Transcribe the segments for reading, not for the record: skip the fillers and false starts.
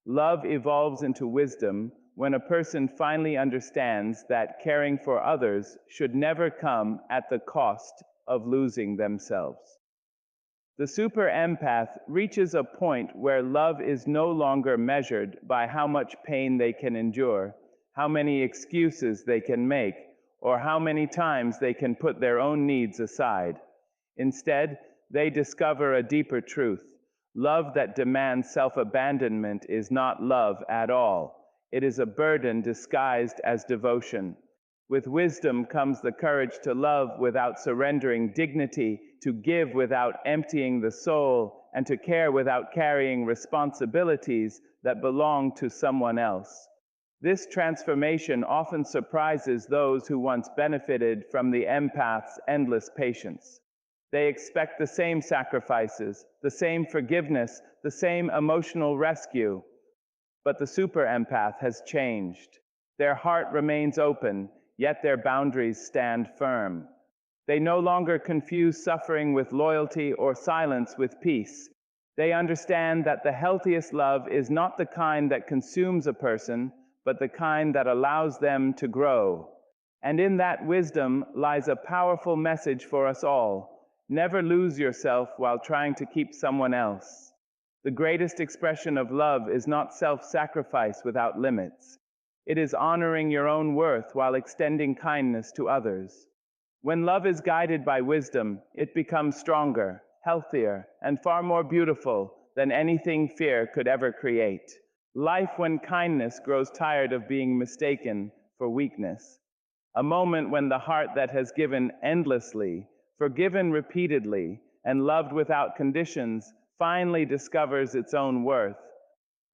Love evolves into wisdom when a person finally understands that caring for others should never come at the cost of losing themselves. The super empath reaches a point where love is no longer measured by how much pain they can endure, how many excuses they can make, or how many times they can put their own needs aside. Instead, they discover a deeper truth. Love that demands self-abandonment is not love at all. It is a burden disguised as devotion. With wisdom comes the courage to love without surrendering dignity, to give without emptying the soul, and to care without carrying responsibilities that belong to someone else. This transformation often surprises those who once benefited from the empath's endless patience. They expect the same sacrifices, the same forgiveness, the same emotional rescue. But the super empath has changed. Their heart remains open, yet their boundaries stand firm. They no longer confuse suffering with loyalty or silence with peace. They understand that the healthiest love is not the kind that consumes a person, but the kind that allows them to grow. And in that wisdom lies a powerful message for us all. Never lose yourself while trying to keep someone else. The greatest expression of love is not self-sacrifice without limits. It is honoring your own worth while extending kindness to others. When love is guided by wisdom, it becomes stronger, healthier, and far more beautiful than anything fear could ever create. Life when kindness grows tired of being mistaken for weakness. A moment when the heart that has given endlessly, forgiven repeatedly, and loved without conditions finally discovers its own worth.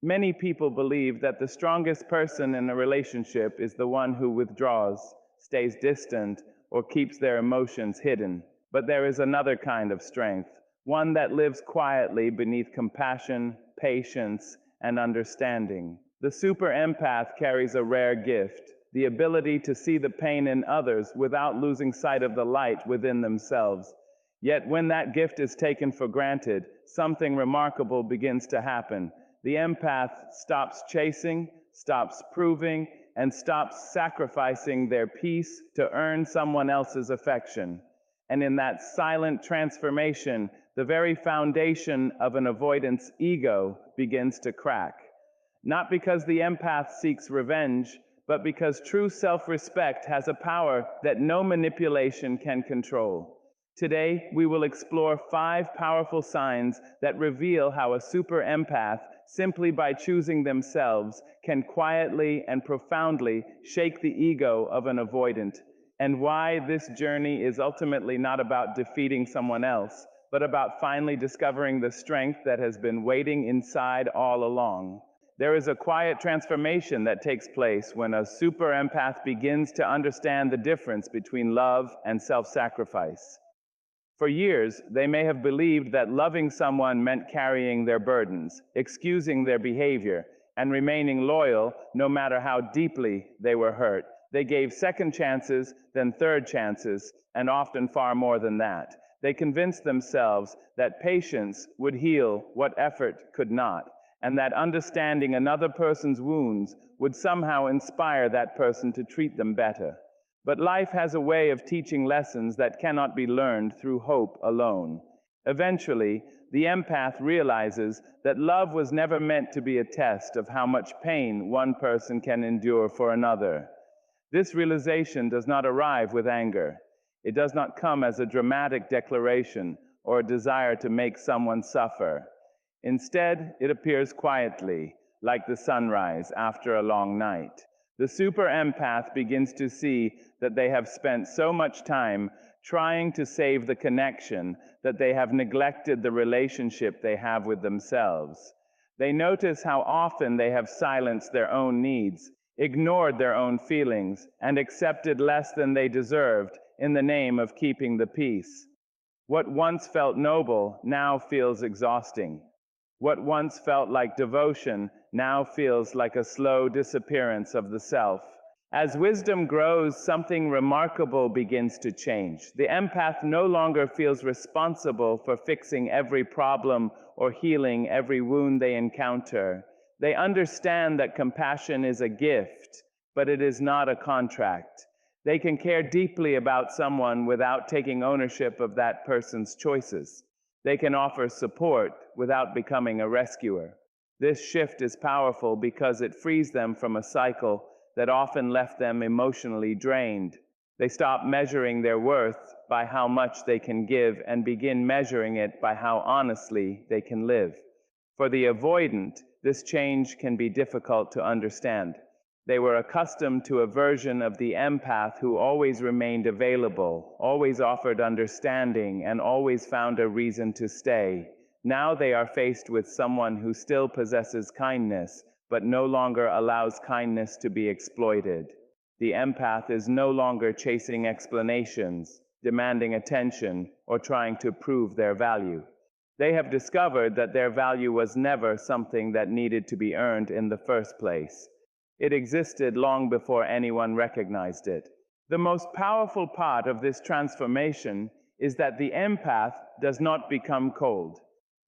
Many people believe that the strongest person in a relationship is the one who withdraws, stays distant, or keeps their emotions hidden. But there is another kind of strength, one that lives quietly beneath compassion, patience, and understanding. The super empath carries a rare gift, the ability to see the pain in others without losing sight of the light within themselves. Yet when that gift is taken for granted, something remarkable begins to happen. The empath stops chasing, stops proving, and stops sacrificing their peace to earn someone else's affection. And in that silent transformation, the very foundation of an avoidant's ego begins to crack. Not because the empath seeks revenge, but because true self-respect has a power that no manipulation can control. Today, we will explore 5 powerful signs that reveal how a super empath, simply by choosing themselves, can quietly and profoundly shake the ego of an avoidant, and why this journey is ultimately not about defeating someone else, but about finally discovering the strength that has been waiting inside all along. There is a quiet transformation that takes place when a super empath begins to understand the difference between love and self-sacrifice. For years, they may have believed that loving someone meant carrying their burdens, excusing their behavior, and remaining loyal no matter how deeply they were hurt. They gave second chances, then third chances, and often far more than that. They convinced themselves that patience would heal what effort could not, and that understanding another person's wounds would somehow inspire that person to treat them better. But life has a way of teaching lessons that cannot be learned through hope alone. Eventually, the empath realizes that love was never meant to be a test of how much pain one person can endure for another. This realization does not arrive with anger. It does not come as a dramatic declaration or a desire to make someone suffer. Instead, it appears quietly, like the sunrise after a long night. The super empath begins to see that they have spent so much time trying to save the connection that they have neglected the relationship they have with themselves. They notice how often they have silenced their own needs, ignored their own feelings, and accepted less than they deserved in the name of keeping the peace. What once felt noble now feels exhausting. What once felt like devotion now feels like a slow disappearance of the self. As wisdom grows, something remarkable begins to change. The empath no longer feels responsible for fixing every problem or healing every wound they encounter. They understand that compassion is a gift, but it is not a contract. They can care deeply about someone without taking ownership of that person's choices. They can offer support without becoming a rescuer. This shift is powerful because it frees them from a cycle that often left them emotionally drained. They stop measuring their worth by how much they can give and begin measuring it by how honestly they can live. For the avoidant, this change can be difficult to understand. They were accustomed to a version of the empath who always remained available, always offered understanding, and always found a reason to stay. Now they are faced with someone who still possesses kindness, but no longer allows kindness to be exploited. The empath is no longer chasing explanations, demanding attention, or trying to prove their value. They have discovered that their value was never something that needed to be earned in the first place. It existed long before anyone recognized it. The most powerful part of this transformation is that the empath does not become cold.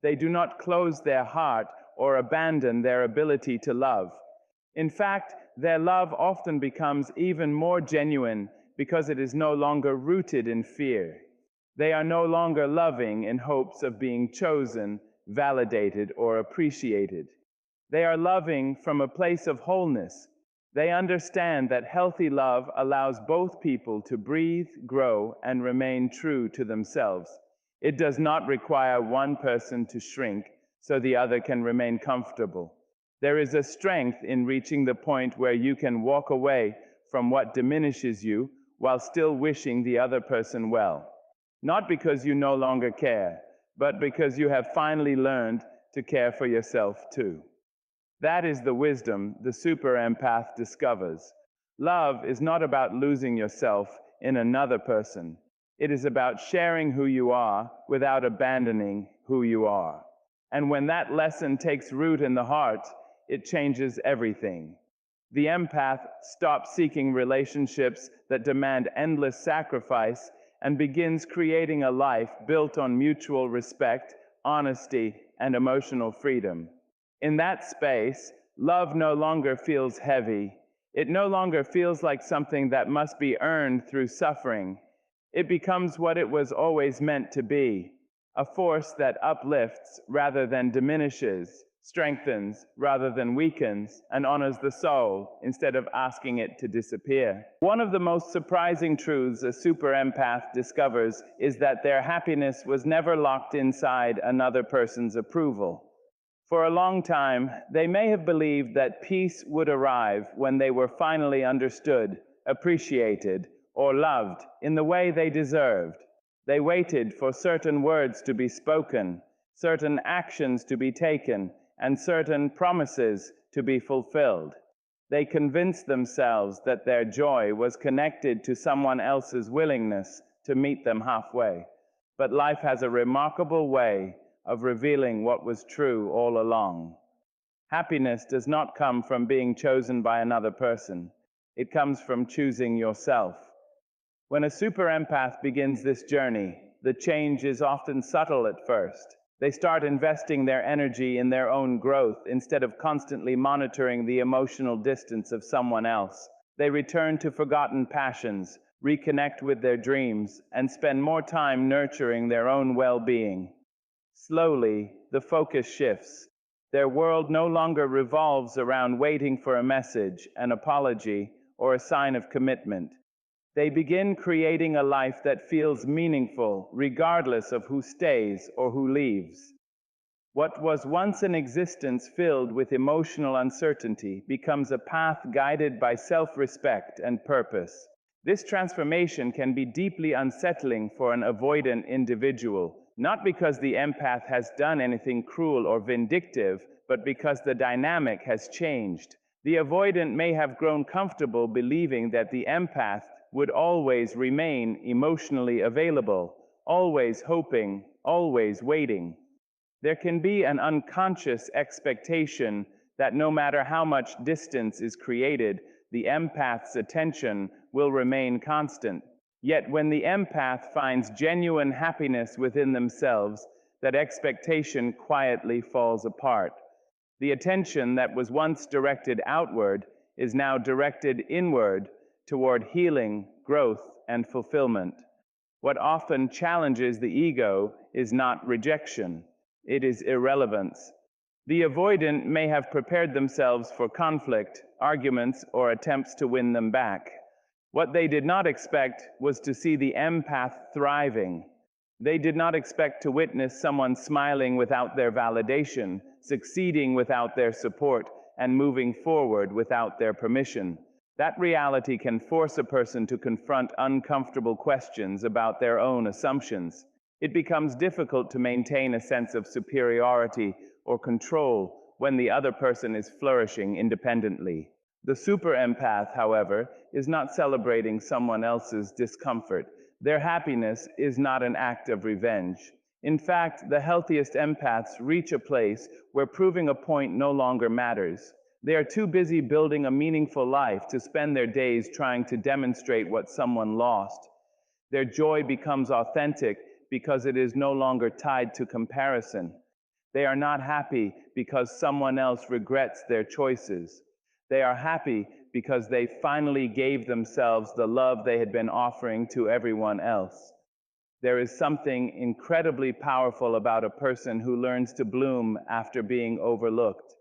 They do not close their heart or abandon their ability to love. In fact, their love often becomes even more genuine because it is no longer rooted in fear. They are no longer loving in hopes of being chosen, validated, or appreciated. They are loving from a place of wholeness. They understand that healthy love allows both people to breathe, grow, and remain true to themselves. It does not require one person to shrink so the other can remain comfortable. There is a strength in reaching the point where you can walk away from what diminishes you while still wishing the other person well. Not because you no longer care, but because you have finally learned to care for yourself too. That is the wisdom the super empath discovers. Love is not about losing yourself in another person. It is about sharing who you are without abandoning who you are. And when that lesson takes root in the heart, it changes everything. The empath stops seeking relationships that demand endless sacrifice and begins creating a life built on mutual respect, honesty, and emotional freedom. In that space, love no longer feels heavy. It no longer feels like something that must be earned through suffering. It becomes what it was always meant to be, a force that uplifts rather than diminishes, strengthens rather than weakens, and honors the soul instead of asking it to disappear. One of the most surprising truths a super empath discovers is that their happiness was never locked inside another person's approval. For a long time, they may have believed that peace would arrive when they were finally understood, appreciated, or loved in the way they deserved. They waited for certain words to be spoken, certain actions to be taken, and certain promises to be fulfilled. They convinced themselves that their joy was connected to someone else's willingness to meet them halfway. But life has a remarkable way of revealing what was true all along. Happiness does not come from being chosen by another person. It comes from choosing yourself. When a super empath begins this journey, the change is often subtle at first. They start investing their energy in their own growth instead of constantly monitoring the emotional distance of someone else. They return to forgotten passions, reconnect with their dreams, and spend more time nurturing their own well-being. Slowly, the focus shifts. Their world no longer revolves around waiting for a message, an apology, or a sign of commitment. They begin creating a life that feels meaningful, regardless of who stays or who leaves. What was once an existence filled with emotional uncertainty becomes a path guided by self-respect and purpose. This transformation can be deeply unsettling for an avoidant individual, not because the empath has done anything cruel or vindictive, but because the dynamic has changed. The avoidant may have grown comfortable believing that the empath would always remain emotionally available, always hoping, always waiting. There can be an unconscious expectation that no matter how much distance is created, the empath's attention will remain constant. Yet when the empath finds genuine happiness within themselves, that expectation quietly falls apart. The attention that was once directed outward is now directed inward toward healing, growth, and fulfillment. What often challenges the ego is not rejection, it is irrelevance. The avoidant may have prepared themselves for conflict, arguments, or attempts to win them back. What they did not expect was to see the empath thriving. They did not expect to witness someone smiling without their validation, succeeding without their support, and moving forward without their permission. That reality can force a person to confront uncomfortable questions about their own assumptions. It becomes difficult to maintain a sense of superiority or control when the other person is flourishing independently. The super empath, however, is not celebrating someone else's discomfort. Their happiness is not an act of revenge. In fact, the healthiest empaths reach a place where proving a point no longer matters. They are too busy building a meaningful life to spend their days trying to demonstrate what someone lost. Their joy becomes authentic because it is no longer tied to comparison. They are not happy because someone else regrets their choices. They are happy because they finally gave themselves the love they had been offering to everyone else. There is something incredibly powerful about a person who learns to bloom after being overlooked.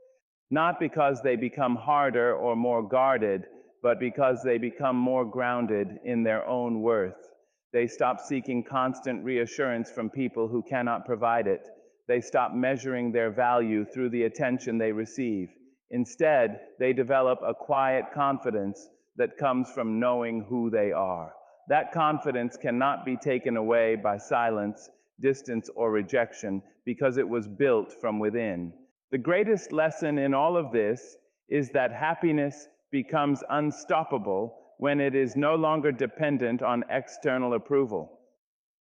Not because they become harder or more guarded, but because they become more grounded in their own worth. They stop seeking constant reassurance from people who cannot provide it. They stop measuring their value through the attention they receive. Instead, they develop a quiet confidence that comes from knowing who they are. That confidence cannot be taken away by silence, distance, or rejection because it was built from within. The greatest lesson in all of this is that happiness becomes unstoppable when it is no longer dependent on external approval.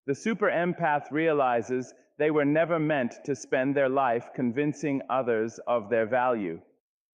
The super empath realizes they were never meant to spend their life convincing others of their value.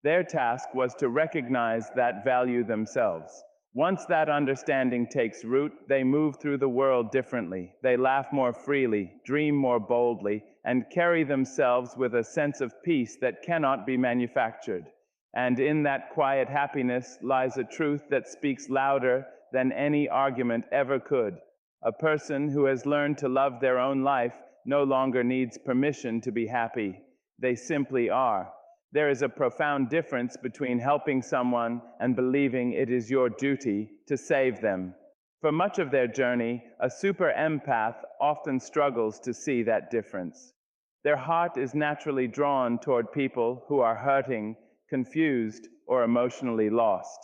Their task was to recognize that value themselves. Once that understanding takes root, they move through the world differently. They laugh more freely, dream more boldly, and carry themselves with a sense of peace that cannot be manufactured. And in that quiet happiness lies a truth that speaks louder than any argument ever could. A person who has learned to love their own life no longer needs permission to be happy. They simply are. There is a profound difference between helping someone and believing it is your duty to save them. For much of their journey, a super empath often struggles to see that difference. Their heart is naturally drawn toward people who are hurting, confused, or emotionally lost.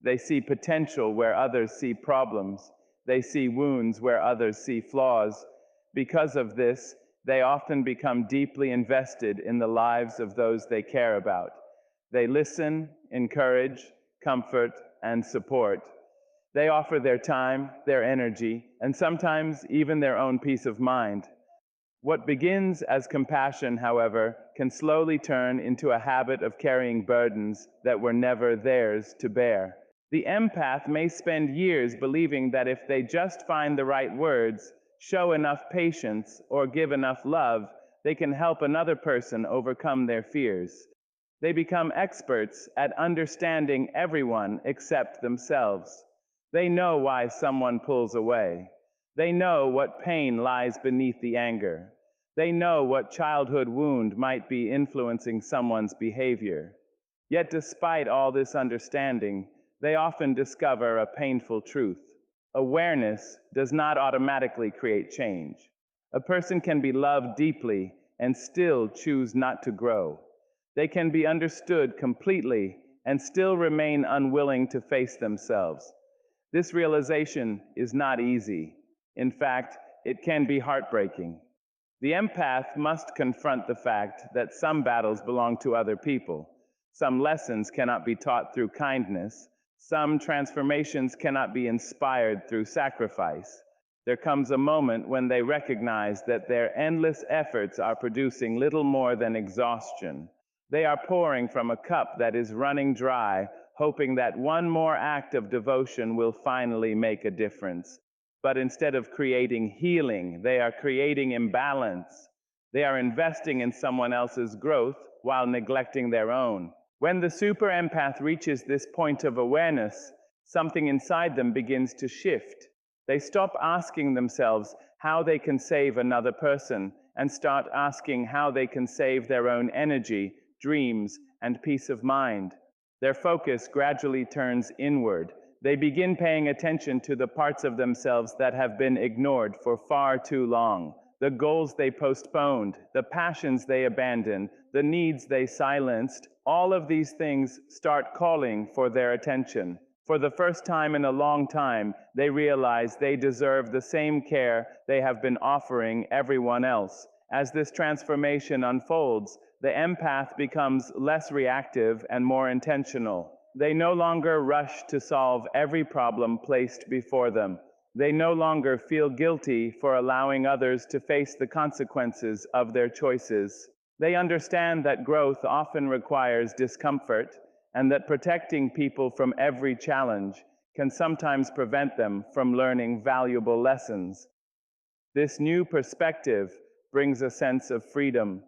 They see potential where others see problems. They see wounds where others see flaws. Because of this, they often become deeply invested in the lives of those they care about. They listen, encourage, comfort, and support. They offer their time, their energy, and sometimes even their own peace of mind. What begins as compassion, however, can slowly turn into a habit of carrying burdens that were never theirs to bear. The empath may spend years believing that if they just find the right words, show enough patience, or give enough love, they can help another person overcome their fears. They become experts at understanding everyone except themselves. They know why someone pulls away. They know what pain lies beneath the anger. They know what childhood wound might be influencing someone's behavior. Yet despite all this understanding, they often discover a painful truth. Awareness does not automatically create change. A person can be loved deeply and still choose not to grow. They can be understood completely and still remain unwilling to face themselves. This realization is not easy. In fact, it can be heartbreaking. The empath must confront the fact that some battles belong to other people. Some lessons cannot be taught through kindness. Some transformations cannot be inspired through sacrifice. There comes a moment when they recognize that their endless efforts are producing little more than exhaustion. They are pouring from a cup that is running dry, hoping that one more act of devotion will finally make a difference. But instead of creating healing, they are creating imbalance. They are investing in someone else's growth while neglecting their own. When the super empath reaches this point of awareness, something inside them begins to shift. They stop asking themselves how they can save another person and start asking how they can save their own energy, dreams, and peace of mind. Their focus gradually turns inward. They begin paying attention to the parts of themselves that have been ignored for far too long. The goals they postponed, the passions they abandoned, the needs they silenced, all of these things start calling for their attention. For the first time in a long time, they realize they deserve the same care they have been offering everyone else. As this transformation unfolds, the empath becomes less reactive and more intentional. They no longer rush to solve every problem placed before them. They no longer feel guilty for allowing others to face the consequences of their choices. They understand that growth often requires discomfort, and that protecting people from every challenge can sometimes prevent them from learning valuable lessons. This new perspective brings a sense of freedom.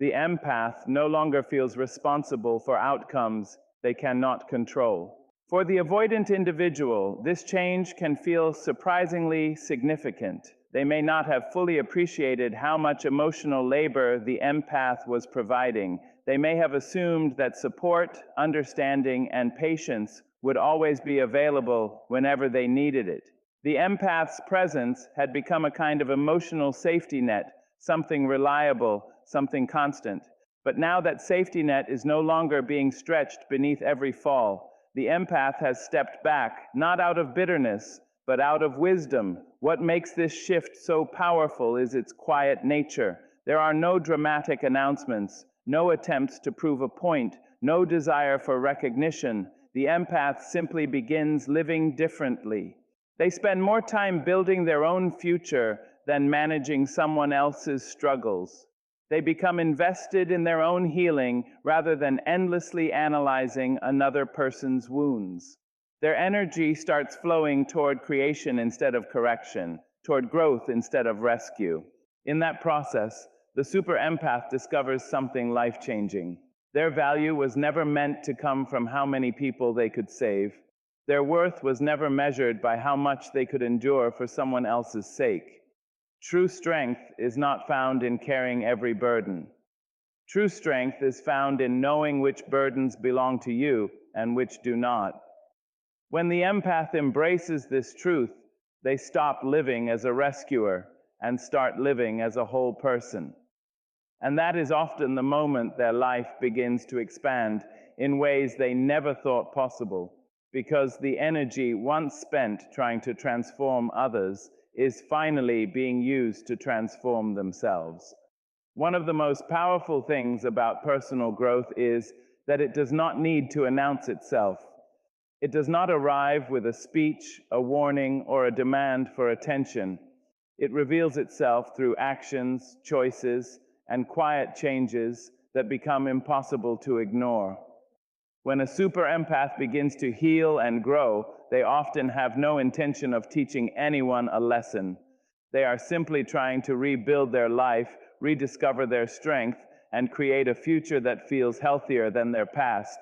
The empath no longer feels responsible for outcomes they cannot control. For the avoidant individual, this change can feel surprisingly significant. They may not have fully appreciated how much emotional labor the empath was providing. They may have assumed that support, understanding, and patience would always be available whenever they needed it. The empath's presence had become a kind of emotional safety net, something reliable, something constant. But now that safety net is no longer being stretched beneath every fall, the empath has stepped back, not out of bitterness, but out of wisdom. What makes this shift so powerful is its quiet nature. There are no dramatic announcements, no attempts to prove a point, no desire for recognition. The empath simply begins living differently. They spend more time building their own future than managing someone else's struggles. They become invested in their own healing rather than endlessly analyzing another person's wounds. Their energy starts flowing toward creation instead of correction, toward growth instead of rescue. In that process, the super empath discovers something life-changing. Their value was never meant to come from how many people they could save. Their worth was never measured by how much they could endure for someone else's sake. True strength is not found in carrying every burden. True strength is found in knowing which burdens belong to you and which do not. When the empath embraces this truth, they stop living as a rescuer and start living as a whole person. And that is often the moment their life begins to expand in ways they never thought possible, because the energy once spent trying to transform others is finally being used to transform themselves. One of the most powerful things about personal growth is that it does not need to announce itself. It does not arrive with a speech, a warning, or a demand for attention. It reveals itself through actions, choices, and quiet changes that become impossible to ignore. When a super empath begins to heal and grow, they often have no intention of teaching anyone a lesson. They are simply trying to rebuild their life, rediscover their strength, and create a future that feels healthier than their past.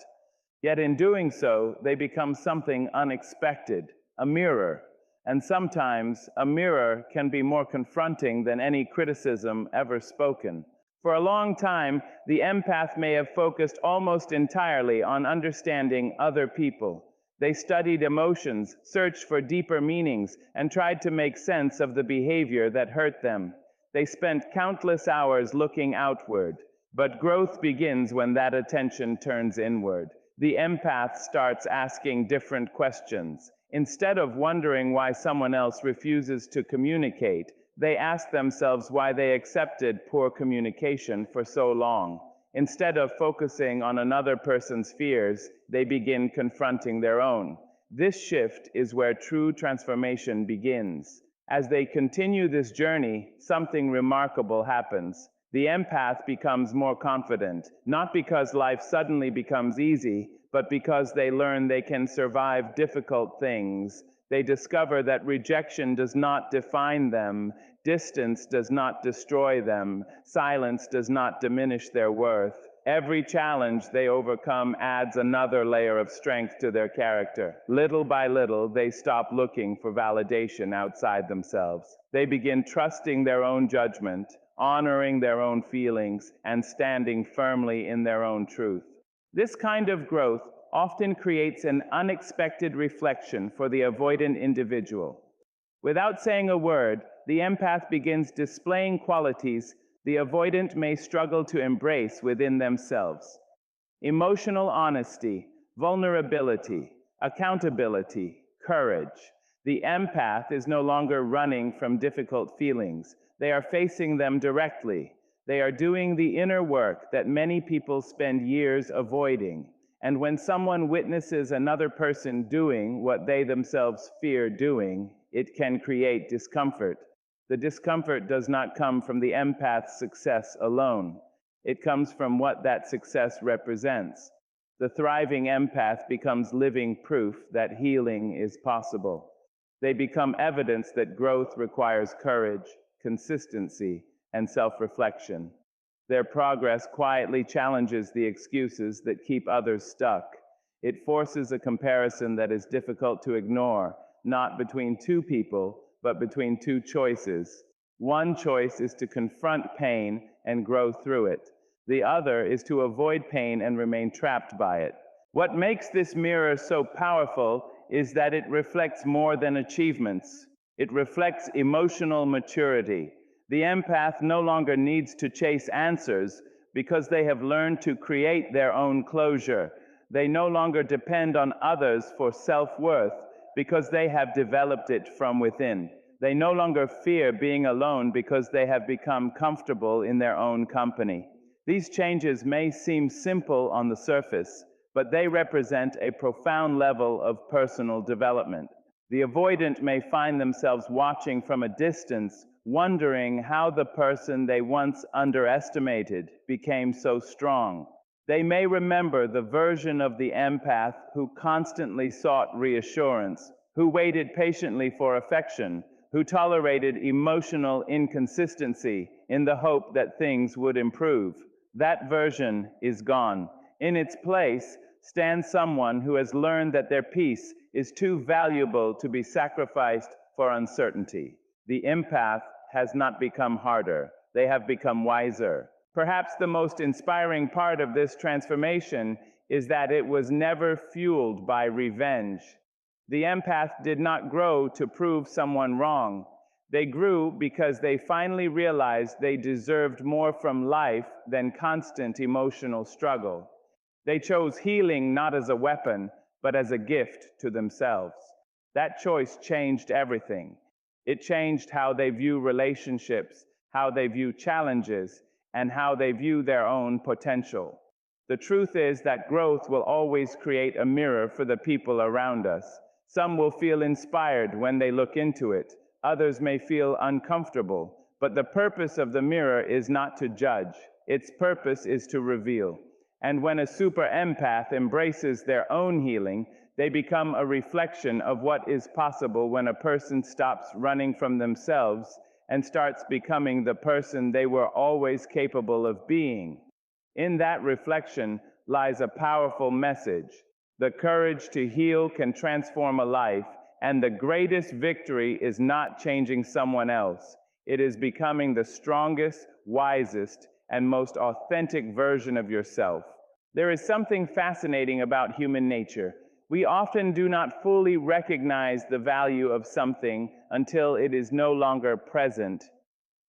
Yet in doing so, they become something unexpected, a mirror. And sometimes a mirror can be more confronting than any criticism ever spoken. For a long time, the empath may have focused almost entirely on understanding other people. They studied emotions, searched for deeper meanings, and tried to make sense of the behavior that hurt them. They spent countless hours looking outward. But growth begins when that attention turns inward. The empath starts asking different questions. Instead of wondering why someone else refuses to communicate, they ask themselves why they accepted poor communication for so long. Instead of focusing on another person's fears, they begin confronting their own. This shift is where true transformation begins. As they continue this journey, something remarkable happens. The empath becomes more confident, not because life suddenly becomes easy, but because they learn they can survive difficult things. They discover that rejection does not define them, distance does not destroy them, silence does not diminish their worth. Every challenge they overcome adds another layer of strength to their character. Little by little, they stop looking for validation outside themselves. They begin trusting their own judgment, honoring their own feelings, and standing firmly in their own truth. This kind of growth often creates an unexpected reflection for the avoidant individual. Without saying a word, the empath begins displaying qualities the avoidant may struggle to embrace within themselves. Emotional honesty, vulnerability, accountability, courage. The empath is no longer running from difficult feelings. They are facing them directly. They are doing the inner work that many people spend years avoiding. And when someone witnesses another person doing what they themselves fear doing, it can create discomfort. The discomfort does not come from the empath's success alone. It comes from what that success represents. The thriving empath becomes living proof that healing is possible. They become evidence that growth requires courage, consistency, and self-reflection. Their progress quietly challenges the excuses that keep others stuck. It forces a comparison that is difficult to ignore, not between two people, but between two choices. One choice is to confront pain and grow through it. The other is to avoid pain and remain trapped by it. What makes this mirror so powerful is that it reflects more than achievements. It reflects emotional maturity. The empath no longer needs to chase answers because they have learned to create their own closure. They no longer depend on others for self-worth because they have developed it from within. They no longer fear being alone because they have become comfortable in their own company. These changes may seem simple on the surface, but they represent a profound level of personal development. The avoidant may find themselves watching from a distance, wondering how the person they once underestimated became so strong. They may remember the version of the empath who constantly sought reassurance, who waited patiently for affection, who tolerated emotional inconsistency in the hope that things would improve. That version is gone. In its place stands someone who has learned that their peace is too valuable to be sacrificed for uncertainty. The empath has not become harder. They have become wiser. Perhaps the most inspiring part of this transformation is that it was never fueled by revenge. The empath did not grow to prove someone wrong. They grew because they finally realized they deserved more from life than constant emotional struggle. They chose healing not as a weapon, but as a gift to themselves. That choice changed everything. It changed how they view relationships, how they view challenges, and how they view their own potential. The truth is that growth will always create a mirror for the people around us. Some will feel inspired when they look into it. Others may feel uncomfortable. But the purpose of the mirror is not to judge. Its purpose is to reveal. And when a super empath embraces their own healing, they become a reflection of what is possible when a person stops running from themselves and starts becoming the person they were always capable of being. In that reflection lies a powerful message. The courage to heal can transform a life, and the greatest victory is not changing someone else. It is becoming the strongest, wisest, and most authentic version of yourself. There is something fascinating about human nature. We often do not fully recognize the value of something until it is no longer present.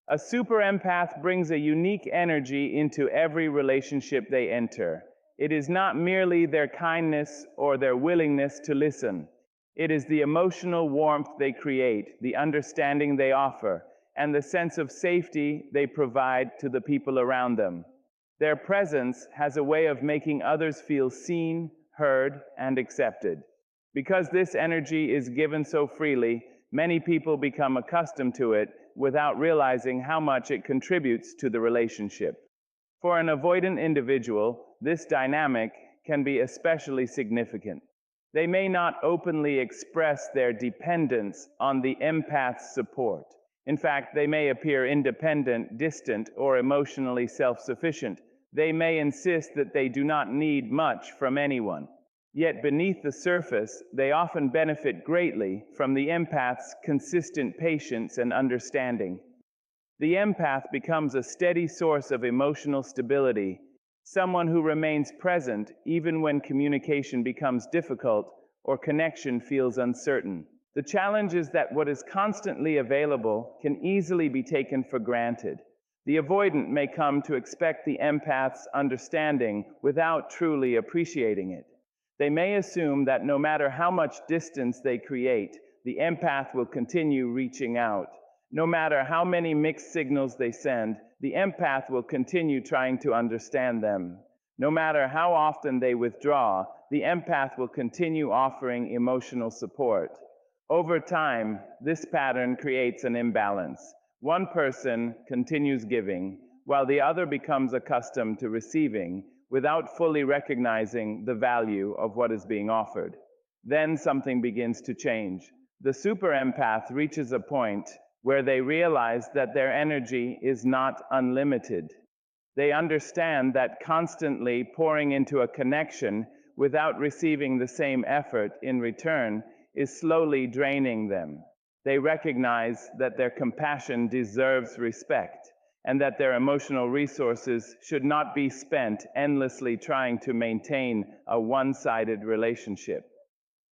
A super empath brings a unique energy into every relationship they enter. It is not merely their kindness or their willingness to listen. It is the emotional warmth they create, the understanding they offer, and the sense of safety they provide to the people around them. Their presence has a way of making others feel seen, heard, and accepted. Because this energy is given so freely, many people become accustomed to it without realizing how much it contributes to the relationship. For an avoidant individual, this dynamic can be especially significant. They may not openly express their dependence on the empath's support. In fact, they may appear independent, distant, or emotionally self-sufficient, They may insist that they do not need much from anyone. Yet beneath the surface, they often benefit greatly from the empath's consistent patience and understanding. The empath becomes a steady source of emotional stability, someone who remains present even when communication becomes difficult or connection feels uncertain. The challenge is that what is constantly available can easily be taken for granted. The avoidant may come to expect the empath's understanding without truly appreciating it. They may assume that no matter how much distance they create, the empath will continue reaching out. No matter how many mixed signals they send, the empath will continue trying to understand them. No matter how often they withdraw, the empath will continue offering emotional support. Over time, this pattern creates an imbalance. One person continues giving, while the other becomes accustomed to receiving, without fully recognizing the value of what is being offered. Then something begins to change. The super empath reaches a point where they realize that their energy is not unlimited. They understand that constantly pouring into a connection without receiving the same effort in return is slowly draining them. They recognize that their compassion deserves respect and that their emotional resources should not be spent endlessly trying to maintain a one-sided relationship.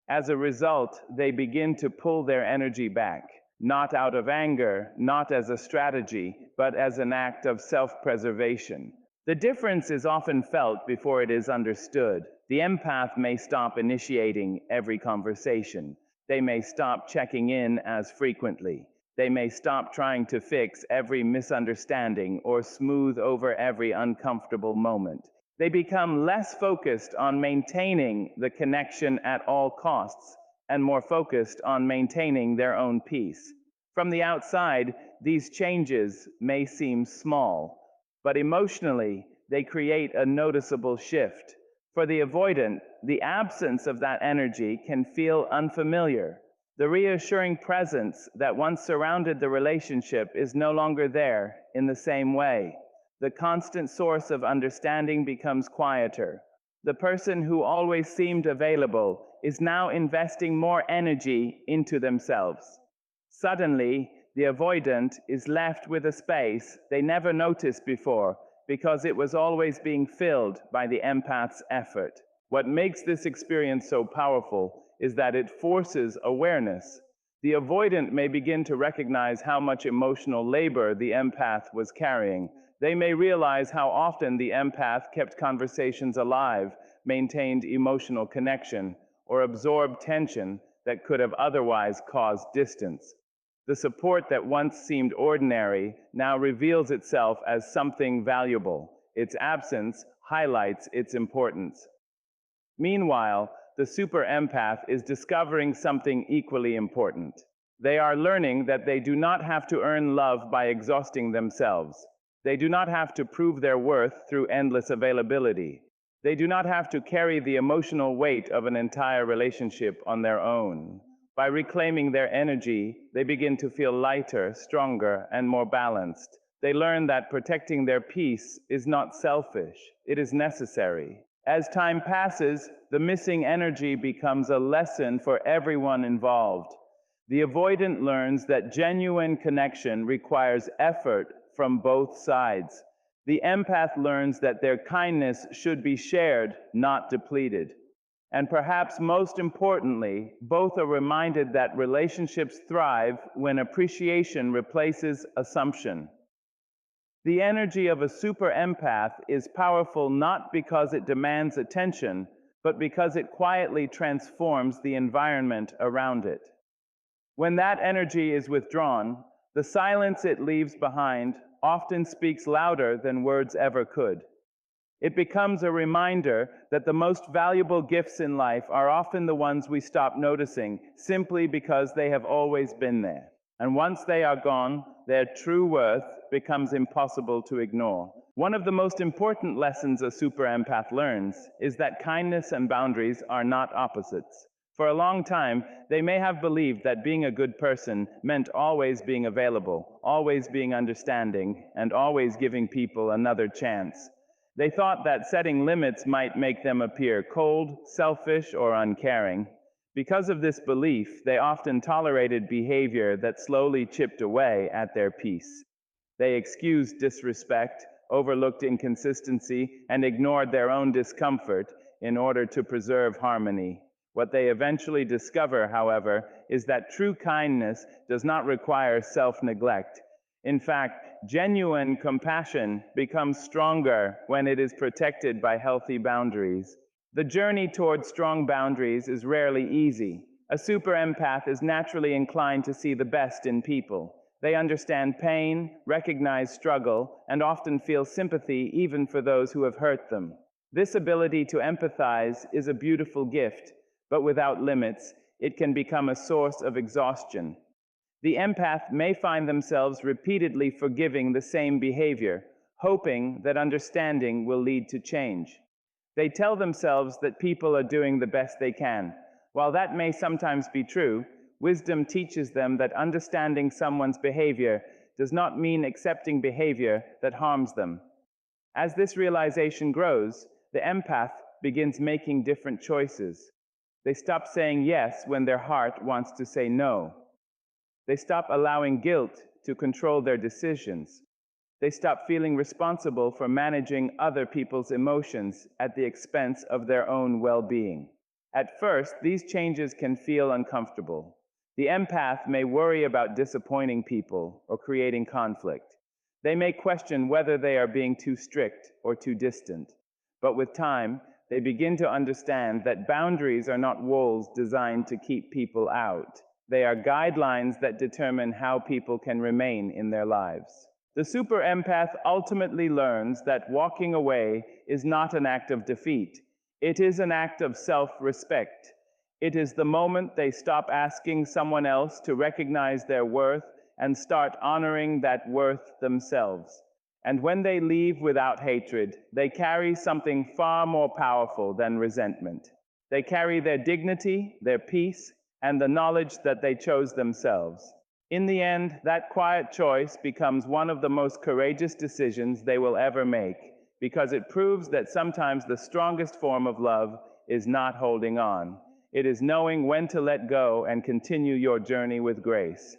As a result, they begin to pull their energy back, not out of anger, not as a strategy, but as an act of self-preservation. The difference is often felt before it is understood. The empath may stop initiating every conversation. They may stop checking in as frequently. They may stop trying to fix every misunderstanding or smooth over every uncomfortable moment. They become less focused on maintaining the connection at all costs and more focused on maintaining their own peace. From the outside, these changes may seem small, but emotionally, they create a noticeable shift. For the avoidant, the absence of that energy can feel unfamiliar. The reassuring presence that once surrounded the relationship is no longer there in the same way. The constant source of understanding becomes quieter. The person who always seemed available is now investing more energy into themselves. Suddenly, the avoidant is left with a space they never noticed before because it was always being filled by the empath's effort. What makes this experience so powerful is that it forces awareness. The avoidant may begin to recognize how much emotional labor the empath was carrying. They may realize how often the empath kept conversations alive, maintained emotional connection, or absorbed tension that could have otherwise caused distance. The support that once seemed ordinary now reveals itself as something valuable. Its absence highlights its importance. Meanwhile, the super empath is discovering something equally important. They are learning that they do not have to earn love by exhausting themselves. They do not have to prove their worth through endless availability. They do not have to carry the emotional weight of an entire relationship on their own. By reclaiming their energy, they begin to feel lighter, stronger, and more balanced. They learn that protecting their peace is not selfish, it is necessary. As time passes, the missing energy becomes a lesson for everyone involved. The avoidant learns that genuine connection requires effort from both sides. The empath learns that their kindness should be shared, not depleted. And perhaps most importantly, both are reminded that relationships thrive when appreciation replaces assumption. The energy of a super empath is powerful not because it demands attention, but because it quietly transforms the environment around it. When that energy is withdrawn, the silence it leaves behind often speaks louder than words ever could. It becomes a reminder that the most valuable gifts in life are often the ones we stop noticing simply because they have always been there. And once they are gone, their true worth becomes impossible to ignore. One of the most important lessons a super empath learns is that kindness and boundaries are not opposites. For a long time, they may have believed that being a good person meant always being available, always being understanding, and always giving people another chance. They thought that setting limits might make them appear cold, selfish, or uncaring. Because of this belief, they often tolerated behavior that slowly chipped away at their peace. They excused disrespect, overlooked inconsistency, and ignored their own discomfort in order to preserve harmony. What they eventually discover, however, is that true kindness does not require self-neglect. In fact, genuine compassion becomes stronger when it is protected by healthy boundaries. The journey towards strong boundaries is rarely easy. A super empath is naturally inclined to see the best in people. They understand pain, recognize struggle, and often feel sympathy even for those who have hurt them. This ability to empathize is a beautiful gift, but without limits, it can become a source of exhaustion. The empath may find themselves repeatedly forgiving the same behavior, hoping that understanding will lead to change. They tell themselves that people are doing the best they can. While that may sometimes be true, wisdom teaches them that understanding someone's behavior does not mean accepting behavior that harms them. As this realization grows, the empath begins making different choices. They stop saying yes when their heart wants to say no. They stop allowing guilt to control their decisions. They stop feeling responsible for managing other people's emotions at the expense of their own well-being. At first, these changes can feel uncomfortable. The empath may worry about disappointing people or creating conflict. They may question whether they are being too strict or too distant. But with time, they begin to understand that boundaries are not walls designed to keep people out. They are guidelines that determine how people can remain in their lives. The super empath ultimately learns that walking away is not an act of defeat. It is an act of self-respect. It is the moment they stop asking someone else to recognize their worth and start honoring that worth themselves. And when they leave without hatred, they carry something far more powerful than resentment. They carry their dignity, their peace, and the knowledge that they chose themselves. In the end, that quiet choice becomes one of the most courageous decisions they will ever make, because it proves that sometimes the strongest form of love is not holding on. It is knowing when to let go and continue your journey with grace.